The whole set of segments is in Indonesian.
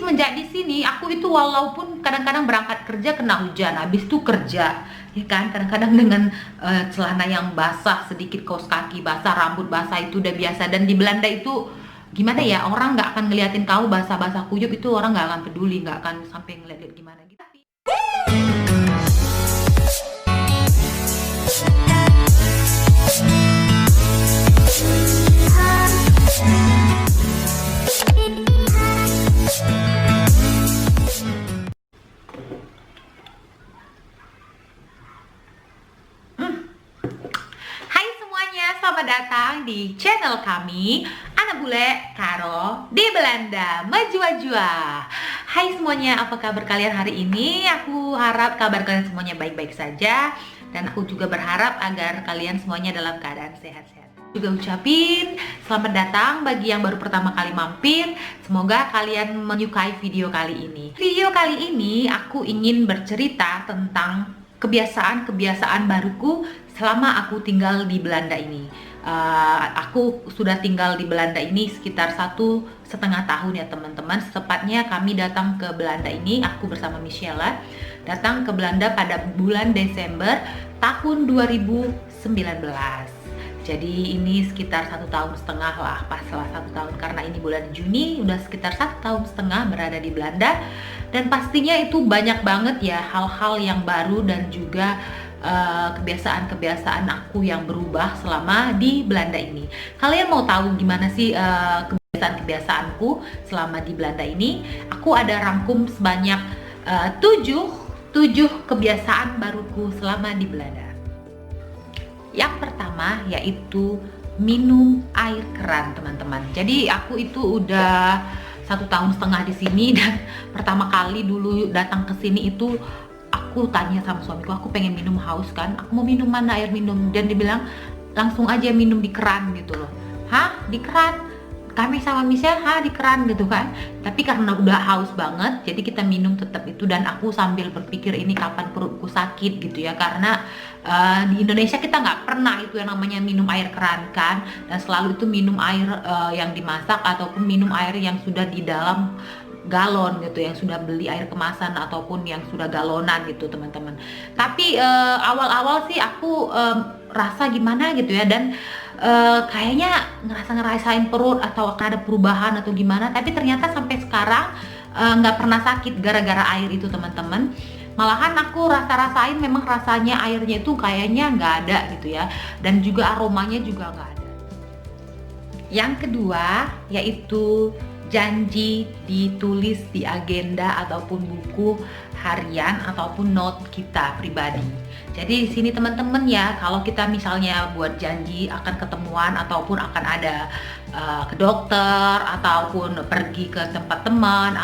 semenjak di sini aku itu walaupun kadang-kadang berangkat kerja kena hujan, habis itu kerja, ya kan, kadang-kadang dengan celana yang basah, sedikit kaos kaki basah, rambut basah itu udah biasa. Dan di Belanda itu gimana ya, orang nggak akan ngeliatin kamu basah-basah kuyup, itu orang nggak akan peduli, nggak akan sampai ngeliat gimana gitu. Hai semuanya, selamat datang di channel kami Anak Bule Karo di Belanda Menjua-jua. Hai semuanya, apa kabar kalian hari ini? Aku harap kabar kalian semuanya baik-baik saja. Dan aku juga berharap agar kalian semuanya dalam keadaan sehat-sehat. Juga ucapin selamat datang bagi yang baru pertama kali mampir. Semoga kalian menyukai video kali ini. Video kali ini aku ingin bercerita tentang kebiasaan-kebiasaan baruku selama aku tinggal di Belanda ini. Aku sudah tinggal di Belanda ini sekitar 1,5 tahun ya teman-teman. Tepatnya kami datang ke Belanda ini, aku bersama Michelle datang ke Belanda pada bulan Desember tahun 2019. Jadi ini sekitar 1,5 tahun lah, pas lah 1 tahun, karena ini bulan Juni, udah sekitar 1,5 tahun berada di Belanda. Dan pastinya itu banyak banget ya hal-hal yang baru dan juga kebiasaan-kebiasaan aku yang berubah selama di Belanda ini. Kalian mau tahu gimana sih kebiasaan-kebiasaanku selama di Belanda ini? Aku ada rangkum sebanyak 7 kebiasaan baruku selama di Belanda. Yang pertama yaitu minum air keran, teman-teman. Jadi aku itu udah 1,5 tahun di sini, dan pertama kali dulu datang ke sini itu aku tanya sama suamiku, aku pengen minum, haus kan, aku mau minum, mana air minum, dan dia bilang langsung aja minum di keran gitu loh. Hah, di keran? Kami sama Michelle, di keran gitu kan. Tapi karena udah haus banget, jadi kita minum tetap itu. Dan aku sambil berpikir ini kapan perutku sakit gitu ya, karena di Indonesia kita nggak pernah itu yang namanya minum air keran kan, dan selalu itu minum air yang dimasak ataupun minum air yang sudah di dalam galon gitu, yang sudah beli air kemasan ataupun yang sudah galonan gitu teman-teman. Tapi awal-awal sih aku rasa gimana gitu ya, dan kayaknya ngerasain perut atau akan ada perubahan atau gimana, tapi ternyata sampai sekarang nggak pernah sakit gara-gara air itu teman-teman. Malahan aku rasain memang rasanya airnya itu kayaknya nggak ada gitu ya, dan juga aromanya juga nggak ada. Yang kedua yaitu janji ditulis di agenda ataupun buku harian ataupun note kita pribadi. Jadi di sini teman-teman ya, kalau kita misalnya buat janji akan ketemuan ataupun akan ada ke dokter ataupun pergi ke tempat teman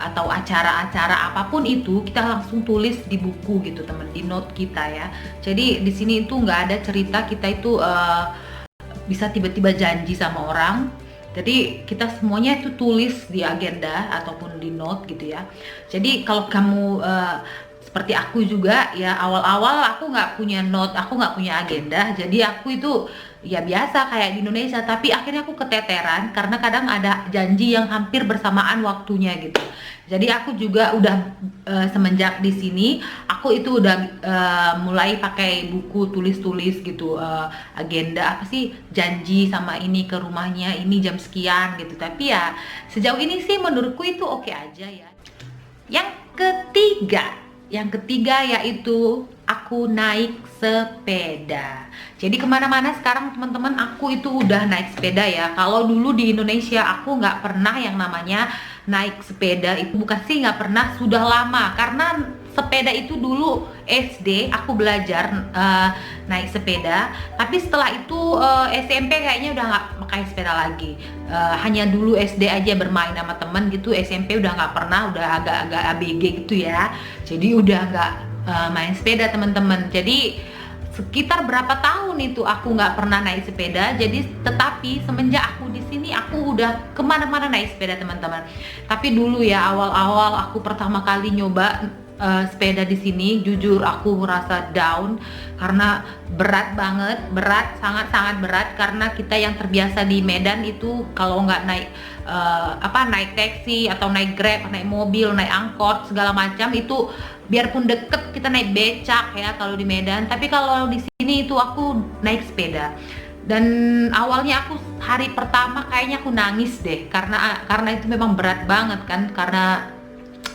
atau acara-acara apapun itu, kita langsung tulis di buku gitu teman, di note kita ya. Jadi di sini itu nggak ada cerita kita itu bisa tiba-tiba janji sama orang. Jadi kita semuanya itu tulis di agenda ataupun di note gitu ya. Jadi kalau kamu seperti aku juga ya, awal-awal aku nggak punya note, aku nggak punya agenda. Jadi aku itu ya biasa kayak di Indonesia, tapi akhirnya aku keteteran karena kadang ada janji yang hampir bersamaan waktunya gitu. Jadi aku juga udah semenjak di sini aku itu udah mulai pakai buku tulis-tulis gitu, agenda apa sih, janji sama ini ke rumahnya ini jam sekian gitu. Tapi ya sejauh ini sih menurutku itu oke aja ya. Yang ketiga yaitu aku naik sepeda. Jadi kemana-mana sekarang teman-teman aku itu udah naik sepeda ya. Kalau dulu di Indonesia aku nggak pernah yang namanya naik sepeda, itu bukan sih nggak pernah, sudah lama, karena sepeda itu dulu SD aku belajar naik sepeda, tapi setelah itu SMP kayaknya udah nggak pakai sepeda lagi. Hanya dulu SD aja bermain sama temen gitu, SMP udah nggak pernah, udah agak-agak ABG gitu ya, jadi udah nggak main sepeda teman-teman. Jadi sekitar berapa tahun itu aku nggak pernah naik sepeda. Jadi tetapi semenjak aku di sini aku udah kemana-mana naik sepeda teman-teman. Tapi dulu ya awal-awal aku pertama kali nyoba sepeda di sini. Jujur aku merasa down karena berat banget, sangat-sangat berat, karena kita yang terbiasa di Medan itu kalau nggak naik naik taksi atau naik Grab, naik mobil, naik angkot segala macam itu biarpun deket kita naik becak ya kalau di Medan, tapi kalau di sini itu aku naik sepeda. Dan awalnya aku hari pertama kayaknya aku nangis deh karena itu memang berat banget kan, karena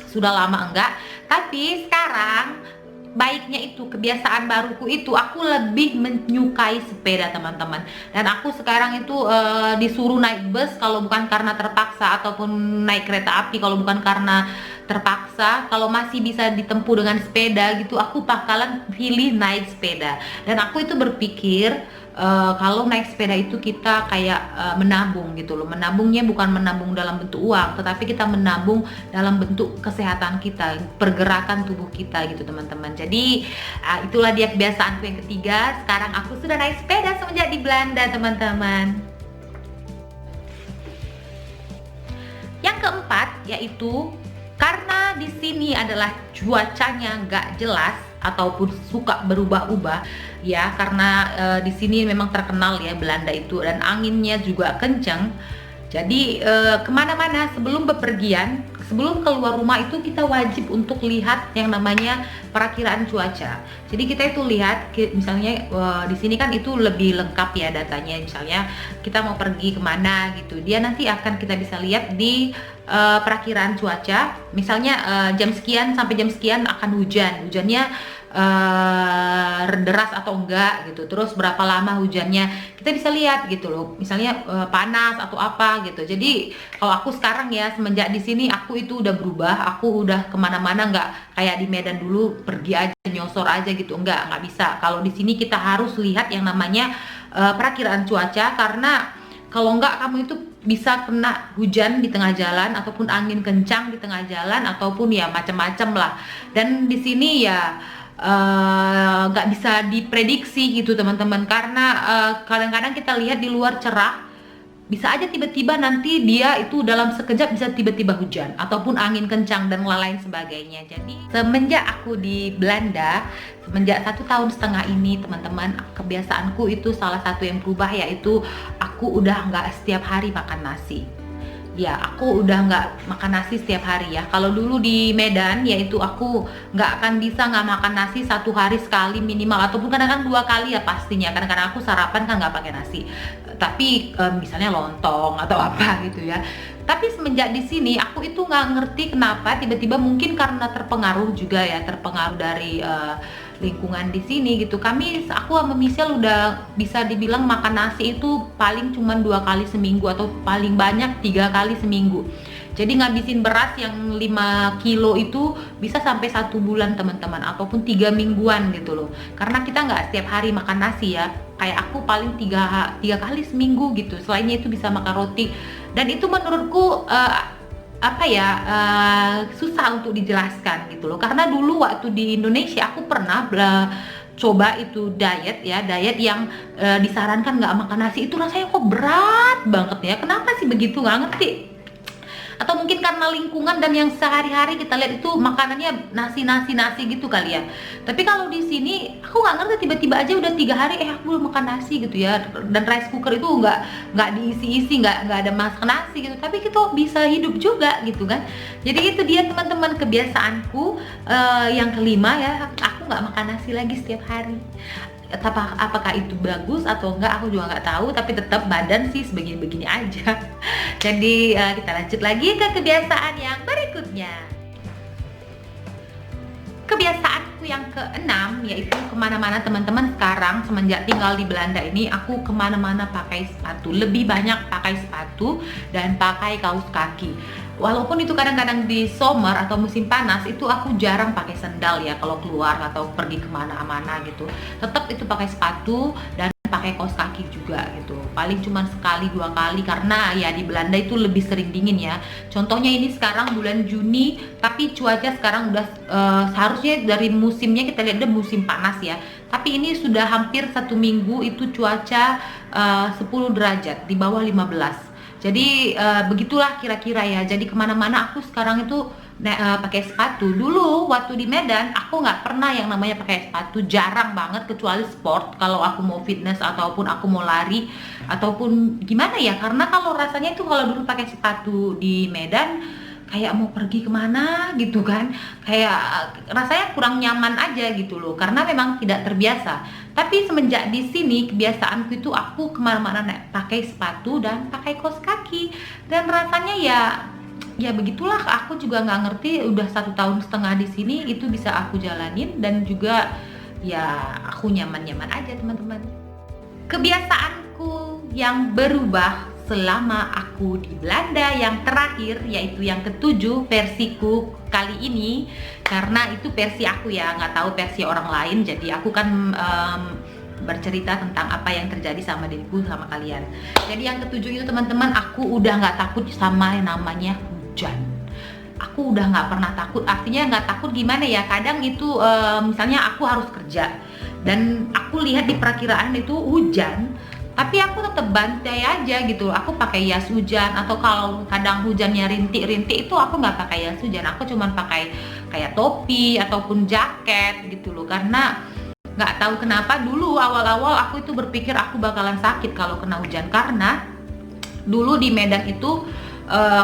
sudah lama enggak. Tapi sekarang baiknya itu kebiasaan baruku itu aku lebih menyukai sepeda teman-teman. Dan aku sekarang itu disuruh naik bus kalau bukan karena terpaksa, ataupun naik kereta api kalau bukan karena terpaksa. Kalau masih bisa ditempuh dengan sepeda gitu, aku bakalan pilih naik sepeda. Dan aku itu berpikir kalau naik sepeda itu kita kayak menabung gitu loh. Menabungnya bukan menabung dalam bentuk uang, tetapi kita menabung dalam bentuk kesehatan kita, pergerakan tubuh kita gitu teman-teman. Jadi itulah dia kebiasaanku yang ketiga. Sekarang aku sudah naik sepeda semenjak di Belanda teman-teman. Yang keempat yaitu karena di sini adalah cuacanya nggak jelas ataupun suka berubah-ubah ya, karena di sini memang terkenal ya Belanda itu, dan anginnya juga kencang. Jadi kemana-mana sebelum bepergian, sebelum keluar rumah itu kita wajib untuk lihat yang namanya perakiraan cuaca. Jadi kita itu lihat misalnya di sini kan itu lebih lengkap ya datanya. Misalnya kita mau pergi kemana gitu, dia nanti akan kita bisa lihat di perakiraan cuaca. Misalnya jam sekian sampai jam sekian akan hujannya deras atau enggak gitu, terus berapa lama hujannya kita bisa lihat gitu loh. Misalnya panas atau apa gitu. Jadi kalau aku sekarang ya semenjak di sini aku itu udah berubah, aku udah kemana-mana nggak kayak di Medan dulu pergi aja nyosor aja gitu, nggak bisa. Kalau di sini kita harus lihat yang namanya perakiraan cuaca, karena kalau enggak kamu itu bisa kena hujan di tengah jalan, ataupun angin kencang di tengah jalan, ataupun ya macam-macam lah. Dan di sini ya nggak bisa diprediksi gitu teman-teman, karena kadang-kadang kita lihat di luar cerah, bisa aja tiba-tiba nanti dia itu dalam sekejap bisa tiba-tiba hujan ataupun angin kencang dan lain sebagainya. Jadi semenjak aku di Belanda, semenjak 1,5 tahun ini teman-teman, kebiasaanku itu salah satu yang berubah, yaitu aku udah nggak setiap hari makan nasi. Ya, aku udah nggak makan nasi setiap hari ya. Kalau dulu di Medan, yaitu aku nggak akan bisa nggak makan nasi 1 hari sekali minimal, ataupun kadang-kadang 2 kali ya pastinya. Kadang-kadang aku sarapan kan nggak pakai nasi, tapi misalnya lontong atau apa gitu ya. Tapi semenjak di sini, aku itu nggak ngerti kenapa tiba-tiba, mungkin karena terpengaruh juga ya, terpengaruh dari lingkungan di sini gitu. Aku sama Michelle udah bisa dibilang makan nasi itu paling cuma 2 kali seminggu, atau paling banyak 3 kali seminggu. Jadi ngabisin beras yang 5 kilo itu bisa sampai 1 bulan teman-teman, ataupun 3 mingguan gitu loh. Karena kita nggak setiap hari makan nasi ya. Kayak aku paling 3 kali seminggu gitu. Selainnya itu bisa makan roti. Dan itu menurutku susah untuk dijelaskan gitu loh. Karena dulu waktu di Indonesia aku pernah coba itu diet yang disarankan nggak makan nasi, itu rasanya kok berat banget ya. Kenapa sih begitu, nggak ngerti. Atau mungkin karena lingkungan dan yang sehari-hari kita lihat itu makanannya nasi gitu kali ya. Tapi kalau di sini aku nggak ngerti, tiba-tiba aja udah 3 hari aku belum makan nasi gitu ya. Dan rice cooker itu nggak diisi-isi, nggak ada masak nasi gitu, tapi kita bisa hidup juga gitu kan. Jadi itu dia teman-teman kebiasaanku yang kelima ya, aku nggak makan nasi lagi setiap hari. Apakah itu bagus atau enggak aku juga nggak tahu, tapi tetap badan sih sebegini-begini aja. Jadi kita lanjut lagi ke kebiasaan yang berikutnya. Kebiasaanku yang keenam yaitu kemana-mana teman-teman. Sekarang semenjak tinggal di Belanda ini, aku kemana-mana pakai sepatu, lebih banyak pakai sepatu dan pakai kaos kaki. Walaupun itu kadang-kadang di summer atau musim panas itu aku jarang pakai sandal ya kalau keluar atau pergi kemana-mana gitu. Tetap itu pakai sepatu dan pakai kaos kaki juga gitu. Paling cuma sekali 2 kali, karena ya di Belanda itu lebih sering dingin ya. Contohnya ini sekarang bulan Juni, tapi cuaca sekarang udah seharusnya dari musimnya kita lihat udah musim panas ya. Tapi ini sudah hampir 1 minggu itu cuaca 10 derajat di bawah 15. Jadi begitulah kira-kira ya. Jadi kemana-mana aku sekarang itu pakai sepatu. Dulu waktu di Medan aku nggak pernah yang namanya pakai sepatu, jarang banget, kecuali sport kalau aku mau fitness ataupun aku mau lari ataupun gimana ya, karena kalau rasanya itu kalau dulu pakai sepatu di Medan kayak mau pergi kemana gitu kan, kayak rasanya kurang nyaman aja gitu loh, karena memang tidak terbiasa. Tapi semenjak di sini kebiasaanku itu aku kemana-mana pakai sepatu dan pakai kaos kaki, dan rasanya ya begitulah. Aku juga nggak ngerti, udah 1,5 tahun di sini itu bisa aku jalanin, dan juga ya aku nyaman-nyaman aja teman-teman. Kebiasaanku yang berubah selama aku di Belanda yang terakhir, yaitu yang ke-7 versiku kali ini, karena itu versi aku ya, nggak tahu versi orang lain, jadi aku kan bercerita tentang apa yang terjadi sama diriku sama kalian. Jadi yang ke-7 itu teman-teman, aku udah nggak takut sama yang namanya hujan. Aku udah nggak pernah takut, artinya nggak takut gimana ya, kadang itu misalnya aku harus kerja dan aku lihat di perakiraan itu hujan, tapi aku tetap bantai aja gitu. Aku pakai jas hujan, atau kalau kadang hujannya rintik-rintik itu aku nggak pakai jas hujan, aku cuman pakai kayak topi ataupun jaket gitu loh. Karena nggak tahu kenapa dulu awal-awal aku itu berpikir aku bakalan sakit kalau kena hujan, karena dulu di Medan itu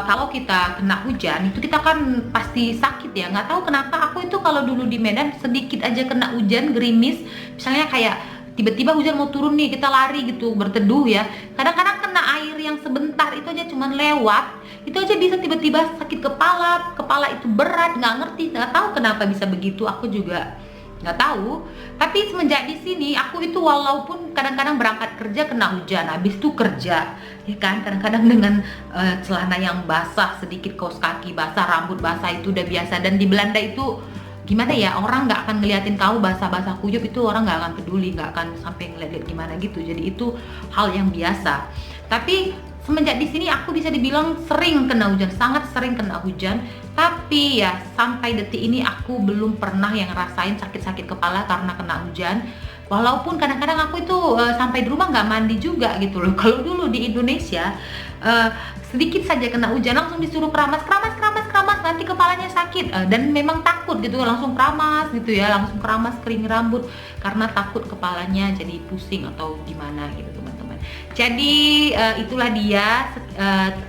kalau kita kena hujan itu kita kan pasti sakit ya. Nggak tahu kenapa aku itu kalau dulu di Medan sedikit aja kena hujan gerimis, misalnya kayak tiba-tiba hujan mau turun nih, kita lari gitu berteduh ya, kadang-kadang kena air yang sebentar itu aja cuman lewat, itu aja bisa tiba-tiba sakit kepala itu berat, nggak ngerti, nggak tahu kenapa bisa begitu, aku juga nggak tahu. Tapi semenjak di sini aku itu walaupun kadang-kadang berangkat kerja kena hujan, habis itu kerja ya kan, kadang-kadang dengan celana yang basah, sedikit kaos kaki basah, rambut basah, itu udah biasa. Dan di Belanda itu gimana ya, orang nggak akan ngeliatin kau basah-basah kuyup, itu orang nggak akan peduli, nggak akan sampai ngeliat gimana gitu, jadi itu hal yang biasa. Tapi semenjak di sini aku bisa dibilang sering kena hujan, sangat sering kena hujan. Tapi ya sampai detik ini aku belum pernah yang ngerasain sakit-sakit kepala karena kena hujan. Walaupun kadang-kadang aku itu sampai di rumah nggak mandi juga gitu loh. Kalau dulu di Indonesia sedikit saja kena hujan langsung disuruh keramas, nanti kepalanya sakit, dan memang takut gitu, langsung keramas gitu ya, langsung keramas, kering rambut, karena takut kepalanya jadi pusing atau gimana gitu teman-teman. Jadi itulah dia 7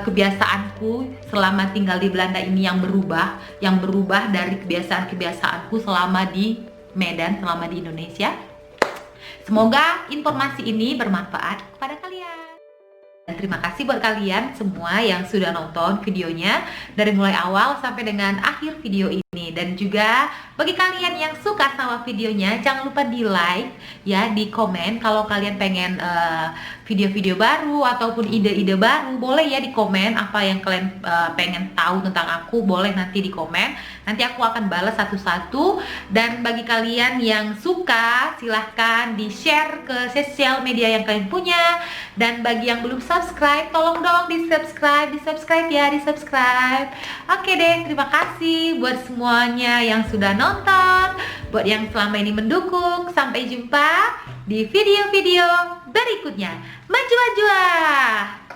kebiasaanku selama tinggal di Belanda ini yang berubah dari kebiasaan-kebiasaanku selama di Medan, selama di Indonesia. Semoga informasi ini bermanfaat kepada kalian. Dan terima kasih buat kalian semua yang sudah nonton videonya dari mulai awal sampai dengan akhir video ini. Dan juga bagi kalian yang suka sama videonya, jangan lupa di like ya, di komen kalau kalian pengen video-video baru ataupun ide-ide baru, boleh ya di komen. Apa yang kalian pengen tahu tentang aku, boleh nanti di komen, nanti aku akan balas satu-satu. Dan bagi kalian yang suka, silahkan di share ke sosial media yang kalian punya. Dan bagi yang belum subscribe, tolong dong di subscribe ya, di subscribe. Oke deh, terima kasih buat semuanya yang sudah nonton, buat yang selama ini mendukung. Sampai jumpa di video-video berikutnya. Maju-maju!